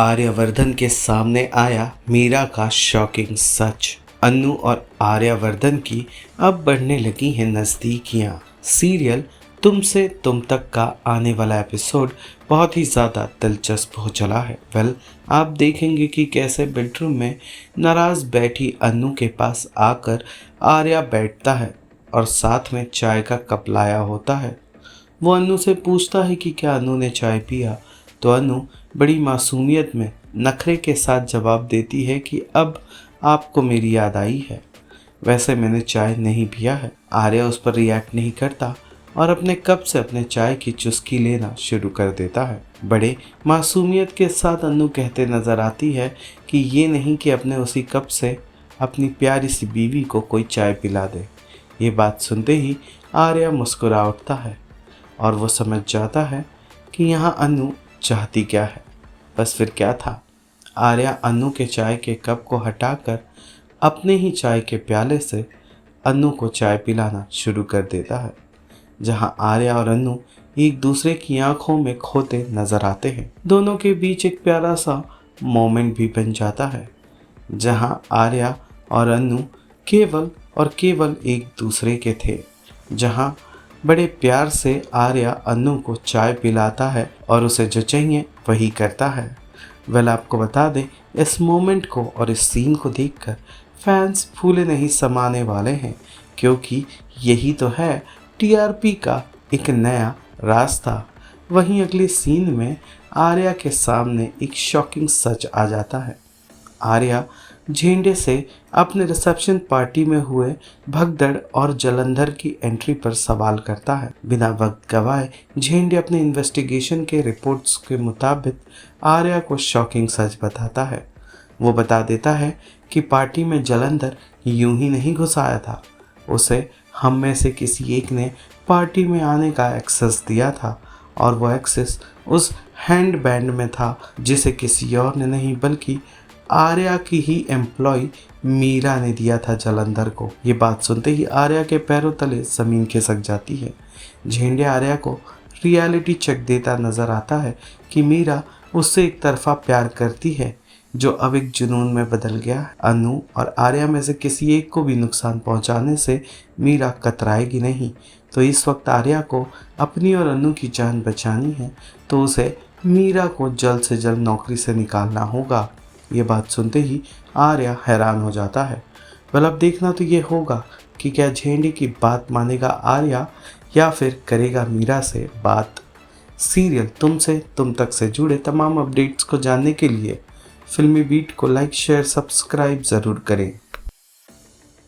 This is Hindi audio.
आर्यवर्धन के सामने आया मीरा का शॉकिंग सच। अन्नू और आर्यवर्धन की अब बढ़ने लगी हैं नज़दीकियाँ। सीरियल तुमसे तुम तक का आने वाला एपिसोड बहुत ही ज़्यादा दिलचस्प हो चला है। आप देखेंगे कि कैसे बेडरूम में नाराज़ बैठी अन्नू के पास आकर आर्या बैठता है और साथ में चाय का कप लाया होता है। वो अन्नू से पूछता है कि क्या अन्नू ने चाय पिया, तो अन्नू बड़ी मासूमियत में नखरे के साथ जवाब देती है कि अब आपको मेरी याद आई है, वैसे मैंने चाय नहीं पिया है। आर्या उस पर रिएक्ट नहीं करता और अपने कप से अपने चाय की चुस्की लेना शुरू कर देता है। बड़े मासूमियत के साथ अन्नू कहते नजर आती है कि ये नहीं कि अपने उसी कप से अपनी प्यारी सी बीवी को कोई चाय पिला दे। ये बात सुनते ही आर्या मुस्कुरा उठता है और वो समझ जाता है कि यहाँ अन्नू चाहती क्या है। बस फिर क्या था, आर्या अन्नू के चाय के कप को हटाकर अपने ही चाय के प्याले से अन्नू को चाय पिलाना शुरू कर देता है, जहाँ आर्या और अन्नू एक दूसरे की आंखों में खोते नजर आते हैं। दोनों के बीच एक प्यारा सा मोमेंट भी बन जाता है, जहाँ आर्या और अन्नू केवल और केवल एक दूसरे के थे, जहाँ बड़े प्यार से आर्या अन्नू को चाय पिलाता है और उसे जो चाहिए वही करता है। आपको बता दें, इस मोमेंट को और इस सीन को देखकर फैंस फूले नहीं समाने वाले हैं, क्योंकि यही तो है टीआरपी का एक नया रास्ता। वहीं अगले सीन में आर्या के सामने एक शॉकिंग सच आ जाता है। आर्या झेंडे से अपने रिसेप्शन पार्टी में हुए भगदड़ और जलंधर की एंट्री पर सवाल करता है। बिना वक्त गवाए झेंडे अपने इन्वेस्टिगेशन के रिपोर्ट्स के मुताबिक आर्या को शॉकिंग सच बताता है। वो बता देता है कि पार्टी में जलंधर यूं ही नहीं घुस आया था, उसे हम में से किसी एक ने पार्टी में आने का एक्सेस दिया था और वो एक्सेस उस हैंड बैंड में था जिसे किसी और ने नहीं बल्कि आर्या की ही एम्प्लॉय मीरा ने दिया था जलंधर को। ये बात सुनते ही आर्या के पैरों तले ज़मीन खिसक जाती है। झेंडे आर्या को रियलिटी चेक देता नजर आता है कि मीरा उससे एक तरफा प्यार करती है, जो अब एक जुनून में बदल गया है। अन्नू और आर्या में से किसी एक को भी नुकसान पहुंचाने से मीरा कतराएगी नहीं। तो इस वक्त आर्या को अपनी और अन्नू की जान बचानी है, तो उसे मीरा को जल्द से जल्द नौकरी से निकालना होगा। ये बात सुनते ही आर्या हैरान हो जाता है। अब देखना तो ये होगा कि क्या झेंडे की बात मानेगा आर्या या फिर करेगा मीरा से बात। सीरियल तुमसे तुम तक से जुड़े तमाम अपडेट्स को जानने के लिए फिल्मी बीट को लाइक शेयर सब्सक्राइब ज़रूर करें।